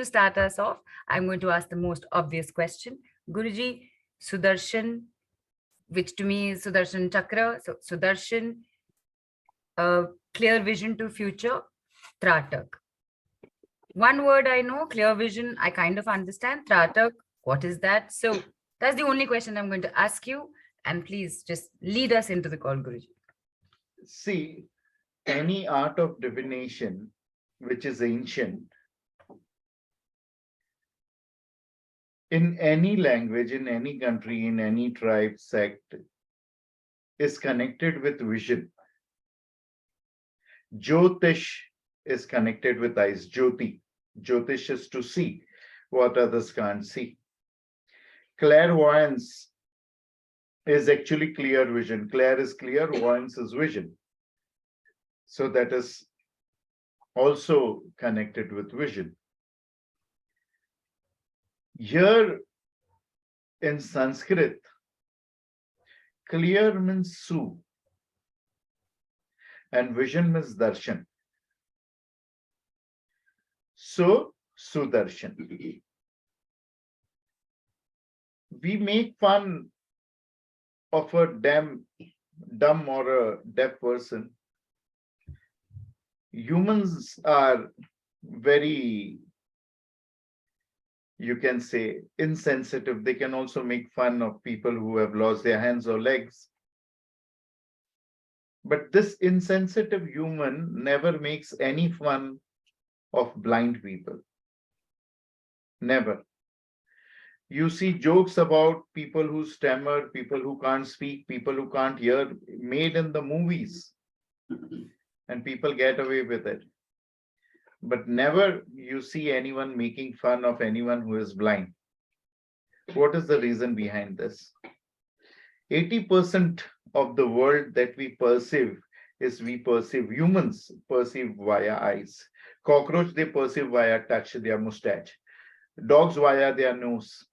to start us off, I'm going to ask the most obvious question. Guruji, Sudarshan, which to me is Sudarshan Chakra. So Sudarshan, clear vision to future, Tratak. One word I know, clear vision, I kind of understand. Tratak, what is that? So that's the only question I'm going to ask you. And please just lead us into the call, Guruji. See, any art of divination, which is ancient, in any language, in any country, in any tribe, sect, is connected with vision. Jyotish is connected with eyes. Jyoti. Jyotish is to see what others can't see. Clairvoyance is actually clear vision. Clair is clear, voyance is vision. So that is also connected with vision. Here in Sanskrit, clear means su, and vision means darshan. So, Sudarshan. We make fun of a dumb or a deaf person. Humans are very, you can say, insensitive. They can also make fun of people who have lost their hands or legs. But this insensitive human never makes any fun of blind people. Never. You see jokes about people who stammer, people who can't speak, people who can't hear, made in the movies. And people get away with it. But never you see anyone making fun of anyone who is blind. What is the reason behind this? 80% of the world that we perceive is humans perceive via eyes. Cockroach, they perceive via touch, their mustache. Dogs via their nose.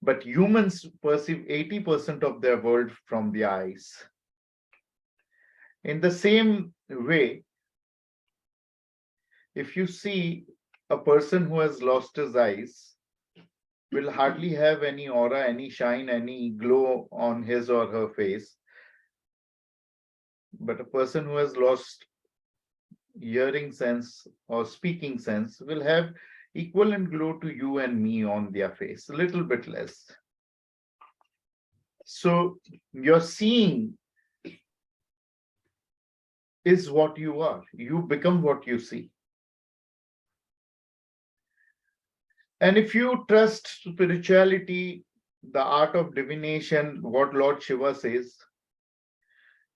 But humans perceive 80% of their world from the eyes. In the same way, if you see a person who has lost his eyes, will hardly have any aura, any shine, any glow on his or her face. But a person who has lost hearing sense or speaking sense will have equivalent glow to you and me on their face, a little bit less. So your seeing is what you are. You become what you see. And if you trust spirituality, the art of divination, what Lord Shiva says,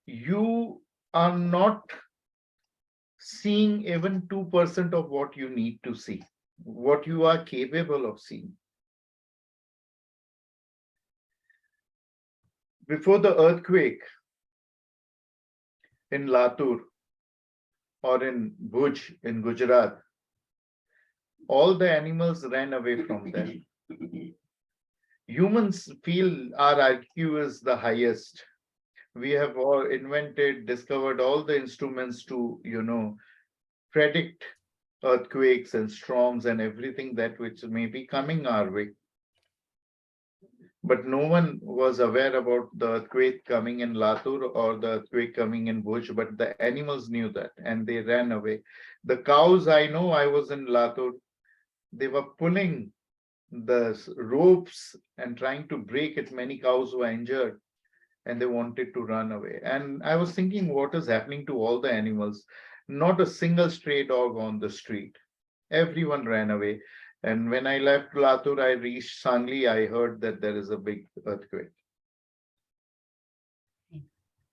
you are not seeing even 2% of what you need to see, what you are capable of seeing. Before the earthquake in Latur or in Bhuj in Gujarat, all the animals ran away from them. Humans feel our IQ is the highest. We have all invented, discovered all the instruments to, predict earthquakes and storms and everything that which may be coming our way. But no one was aware about the earthquake coming in Latur or the earthquake coming in Bhuj, but the animals knew that and they ran away. The cows, I know, I was in Latur, they were pulling the ropes and trying to break it. Many cows were injured and they wanted to run away. And I was thinking, what is happening to all the animals? Not a single stray dog on the street. Everyone ran away. And when I left Latur, I reached Sangli, I heard that there is a big earthquake.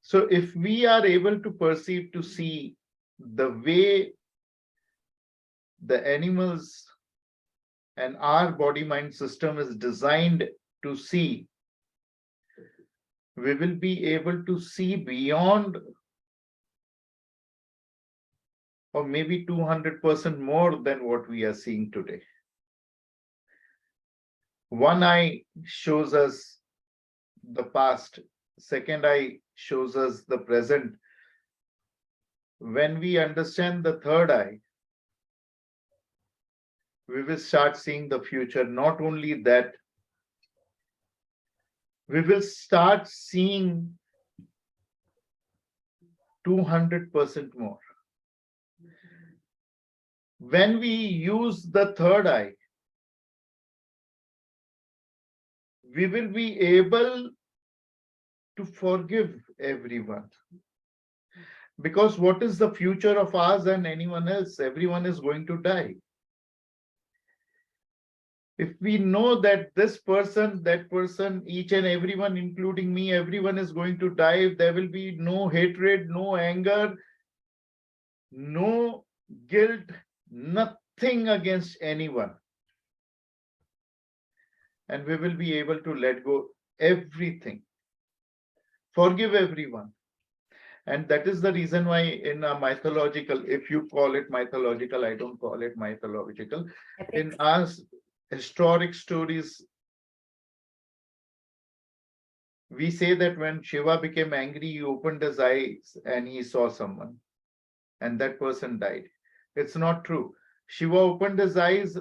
So if we are able to perceive, to see the way the animals and our body-mind system is designed to see, we will be able to see beyond, or maybe 200% more than what we are seeing today. One eye shows us the past, second eye shows us the present. When we understand the third eye, we will start seeing the future. Not only that, we will start seeing 200% more. When we use the third eye, we will be able to forgive everyone. Because what is the future of us and anyone else? Everyone is going to die. If we know that this person, that person, each and everyone, including me, everyone is going to die, there will be no hatred, no anger, no guilt, nothing against anyone. And we will be able to let go everything, forgive everyone. And that is the reason why in a mythological, if you call it mythological, I don't call it mythological. In our historic stories, we say that when Shiva became angry, he opened his eyes and he saw someone, and that person died. It's not true. Shiva opened his eyes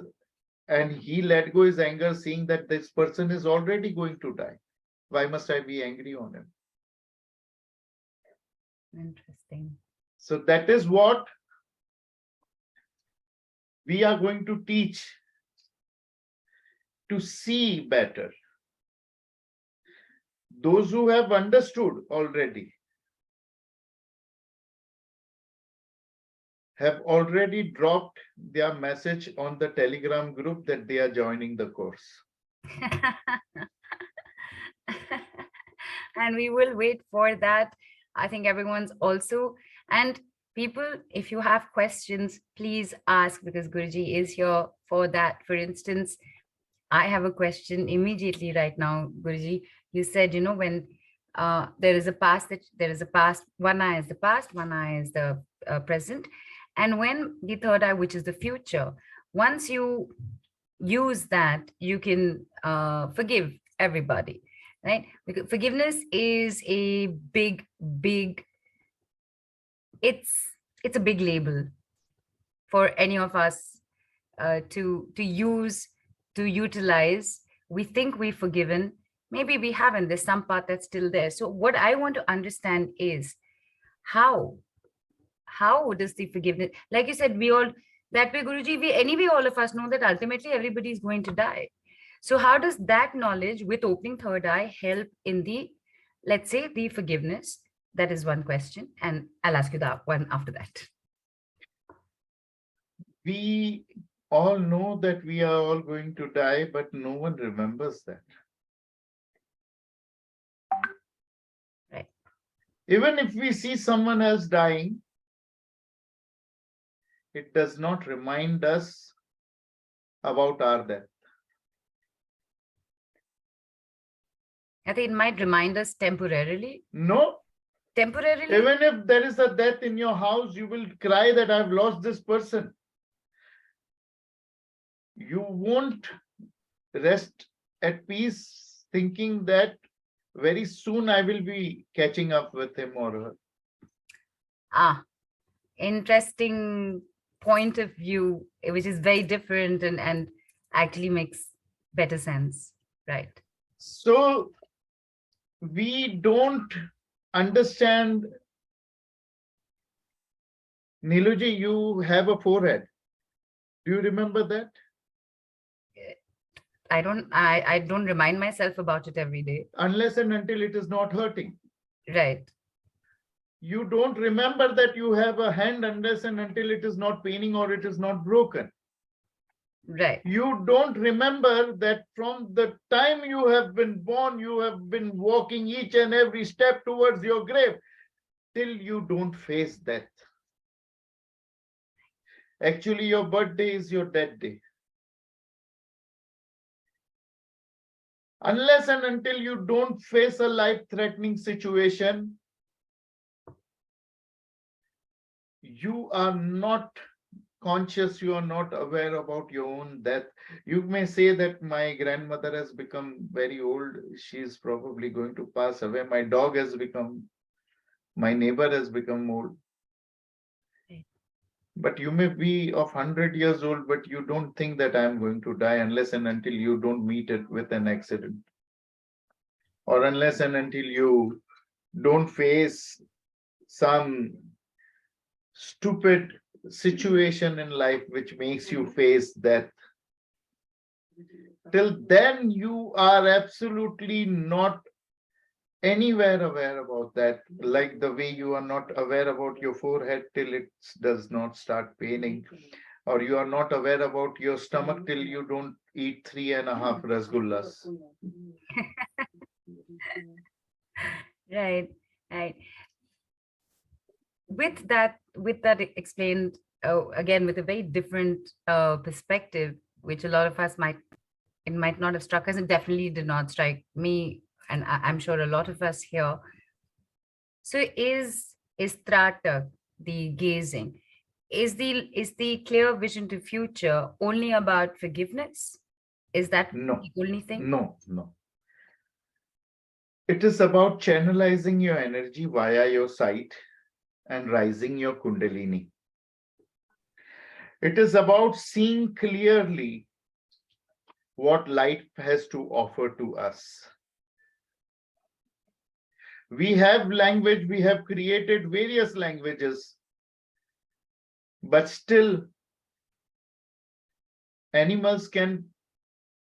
and he let go his anger, seeing that this person is already going to die. Why must I be angry on him? Interesting. So that is what we are going to teach, to see better. Those who have understood already have already dropped their message on the Telegram group that they are joining the course. And we will wait for that. I think everyone's also, and people, if you have questions, please ask, because Guruji is here for that. For instance, I have a question immediately right now, Guruji. You said, when there is a past, one eye is the past, one eye is the present. And when the third eye, which is the future, once you use that, you can forgive everybody, right? Because forgiveness is a big, it's a big label for any of us to use, to utilize. We think we've forgiven, maybe we haven't. There's some part that's still there. So what I want to understand is how does the forgiveness, like you said, we all, that way, Guruji, anyway, all of us know that ultimately everybody is going to die. So how does that knowledge with opening third eye help in the, let's say, the forgiveness? That is one question. And I'll ask you that one after that. We all know that we are all going to die, but no one remembers that. Right. Even if we see someone else dying, it does not remind us about our death. I think it might remind us temporarily. No. Temporarily? Even if there is a death in your house, you will cry that I've lost this person. You won't rest at peace thinking that very soon I will be catching up with him or her. Ah, interesting point of view, which is very different and actually makes better sense, right? So we don't understand. Niluji, you have a forehead. Do you remember that? I don't remind myself about it every day. Unless and until it is not hurting. Right. You don't remember that you have a hand unless and until it is not paining or it is not broken. Right. You don't remember that from the time you have been born, you have been walking each and every step towards your grave till you don't face death. Actually, your birthday is your death day. Unless and until you don't face a life-threatening situation, you are not conscious, you are not aware about your own death. You may say that my grandmother has become very old. She is probably going to pass away. My dog has become, my neighbor has become old. But you may be of 100 years old, but you don't think that I'm going to die unless and until you don't meet it with an accident, or unless and until you don't face some stupid situation in life which makes you face death. Till then, you are absolutely not anywhere aware about that, like the way you are not aware about your forehead till it does not start paining, or you are not aware about your stomach till you don't eat 3.5 rasgullas. Right, right. With that explained, again with a very different perspective, which a lot of us might not have struck us. It definitely did not strike me, and I'm sure a lot of us here. So is Tratak, the gazing, is the clear vision to future only about forgiveness? Is that No, the only thing? no. It is about channelizing your energy via your sight and rising your Kundalini. It is about seeing clearly what life has to offer to us. We have language, we have created various languages, but still animals can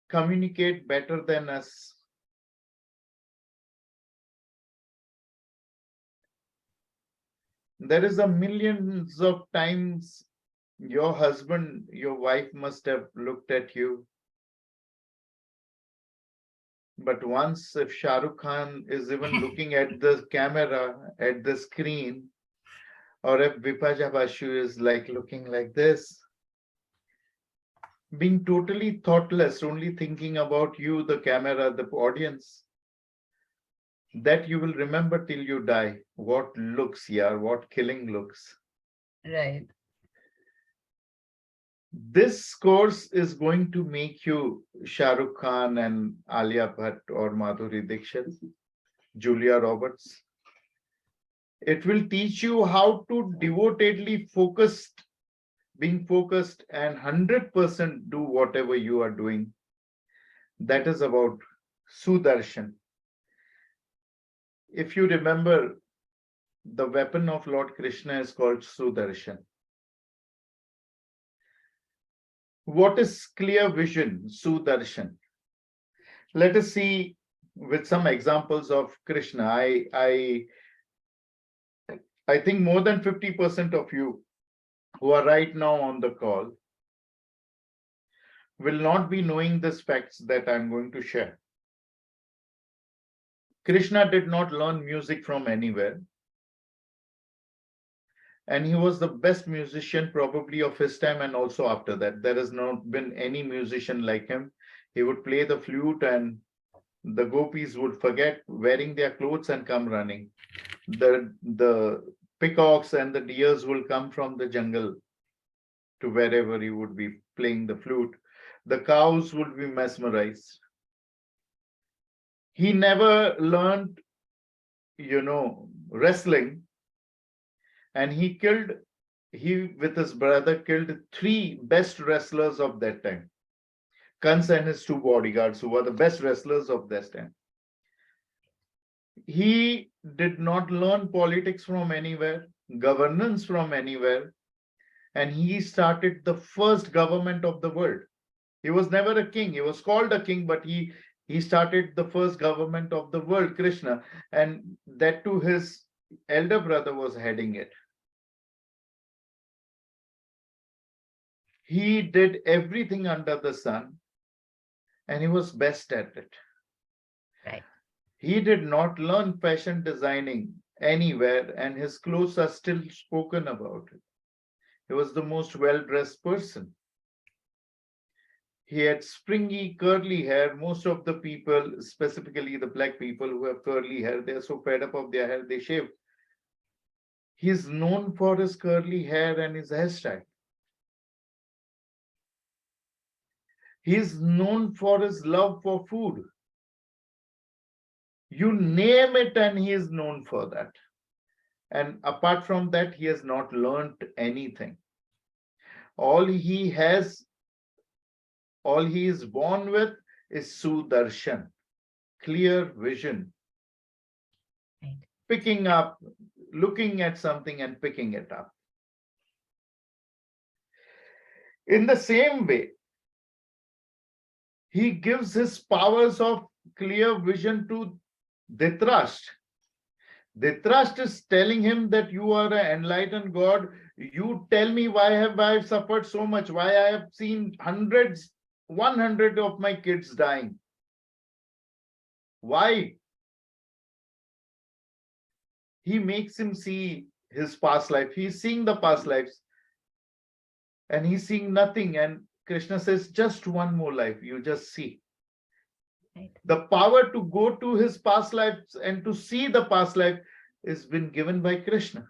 communicate better than us. There is a millions of times your husband, your wife must have looked at you. But once if Shah Rukh Khan is even looking at the camera, at the screen, or if Vipasha Basu is like looking like this, being totally thoughtless, only thinking about you, the camera, the audience, that you will remember till you die. What looks, yeah, what killing looks. Right. This course is going to make you Shah Rukh Khan and Alia Bhatt or Madhuri Dixit, Julia Roberts. It will teach you how to devotedly being focused and 100% do whatever you are doing. That is about Sudarshan. If you remember, the weapon of Lord Krishna is called Sudarshan. What is clear vision, Sudarshan? Let us see with some examples of Krishna. I think more than 50% of you who are right now on the call will not be knowing the facts that I'm going to share. Krishna did not learn music from anywhere, and he was the best musician probably of his time and also after that. There has not been any musician like him. He would play the flute and the gopis would forget wearing their clothes and come running. The peacocks and the deers will come from the jungle to wherever he would be playing the flute. The cows would be mesmerized. He never learned, wrestling, and he with his brother killed 3 best wrestlers of that time. Kans and his 2 bodyguards, who were the best wrestlers of that time. He did not learn politics from anywhere, governance from anywhere, and he started the first government of the world. He was never a king. He was called a king, but he started the first government of the world, Krishna, and that too his elder brother was heading it. He did everything under the sun, and he was best at it. Right. He did not learn fashion designing anywhere, and his clothes are still spoken about it. He was the most well-dressed person. He had springy, curly hair. Most of the people, specifically the black people who have curly hair, they're so fed up of their hair, they shave. He is known for his curly hair and his hairstyle. He is known for his love for food. You name it, and he is known for that. And apart from that, he has not learned anything. All he has, all he is born with is Sudarshan, clear vision, Right. picking up, looking at something and picking it up. In the same way, he gives his powers of clear vision to Dhritarashtra. Dhritarashtra is telling him that you are an enlightened God. You tell me, why have I suffered so much? Why I have seen hundreds, 100 of my kids dying? Why? He makes him see his past life. He's seeing the past lives and he's seeing nothing. And Krishna says, just one more life, you just see. Right. The power to go to his past lives and to see the past life has been given by Krishna.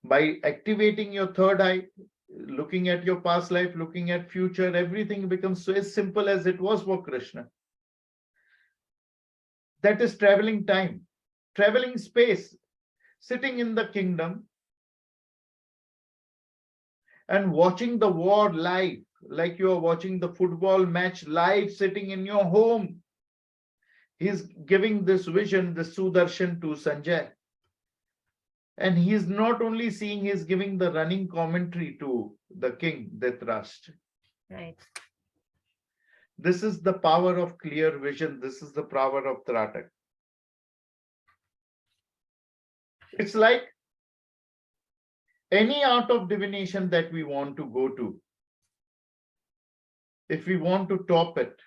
By activating your third eye, looking at your past life, looking at future, everything becomes so as simple as it was for Krishna. That is traveling time, traveling space, sitting in the kingdom and watching the war live, like you are watching the football match live, sitting in your home. He's giving this vision, the Sudarshan, to Sanjay. And he's not only seeing, he's giving the running commentary to the king, Dhritarashtra. Right. This is the power of clear vision. This is the power of Tratak. It's like any art of divination that we want to go to. If we want to top it,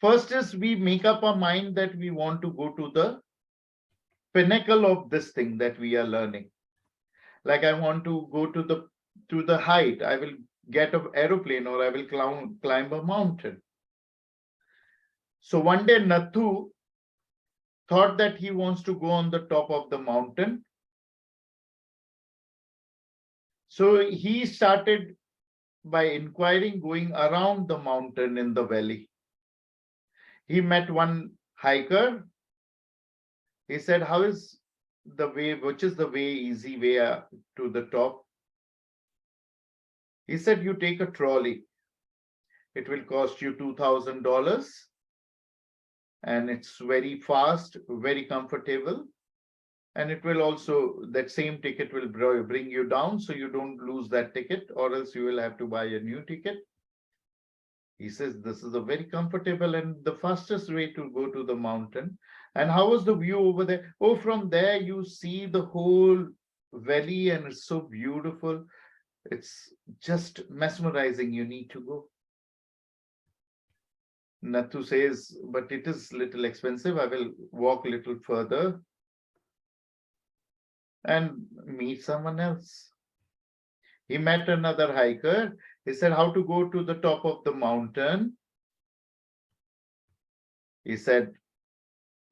first is we make up our mind that we want to go to the pinnacle of this thing that we are learning. Like I want to go to the height. I will get an aeroplane or I will climb a mountain. So one day Nathu thought that he wants to go on the top of the mountain. So he started by inquiring, going around the mountain in the valley. He met one hiker. He said, how is the way, which is the way, easy way to the top? He said, you take a trolley. It will cost you $2,000 and it's very fast, very comfortable. And it will also, that same ticket will bring you down, so you don't lose that ticket, or else you will have to buy a new ticket. He says, this is a very comfortable and the fastest way to go to the mountain. And how was the view over there? Oh, from there you see the whole valley and it's so beautiful. It's just mesmerizing. You need to go. Nathu says, but it is little expensive. I will walk a little further and meet someone else. He met another hiker. He said, how to go to the top of the mountain? He said,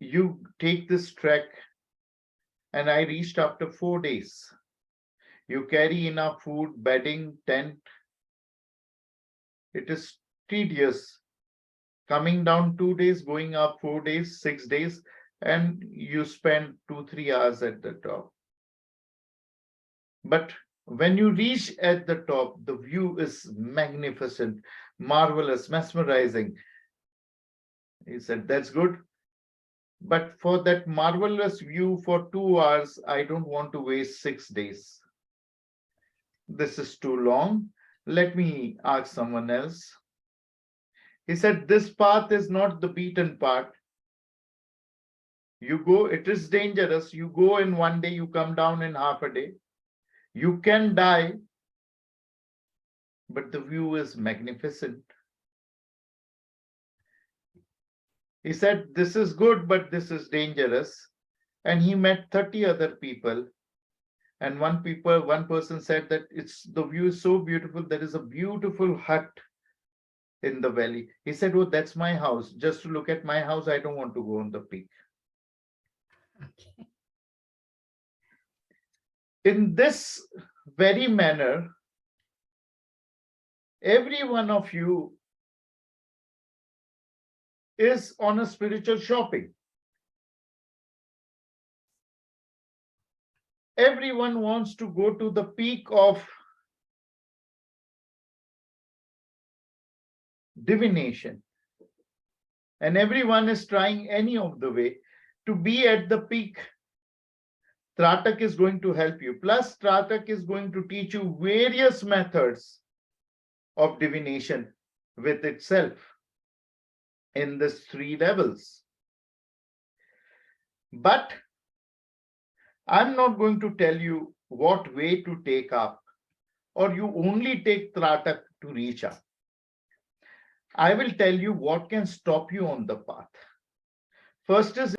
you take this trek. And I reached after 4 days. You carry enough food, bedding, tent. It is tedious. Coming down 2 days, going up 4 days, 6 days, and you spend 2-3 hours at the top. But when you reach at the top, the view is magnificent, marvelous, mesmerizing. He said, that's good. But for that marvelous view for 2 hours, I don't want to waste 6 days. This is too long. Let me ask someone else. He said, this path is not the beaten path. You go, it is dangerous. You go in 1 day, you come down in half a day. You can die, but the view is magnificent. He said, this is good, but this is dangerous. And he met 30 other people. And one person said that the view is so beautiful. There is a beautiful hut in the valley. He said, oh, that's my house. Just to look at my house, I don't want to go on the peak. Okay. In this very manner, every one of you is on a spiritual shopping. Everyone wants to go to the peak of divination. And everyone is trying any of the way to be at the peak. Tratak is going to help you. Plus, Tratak is going to teach you various methods of divination with itself in these 3 levels. But I'm not going to tell you what way to take up, or you only take Tratak to reach up. I will tell you what can stop you on the path. First is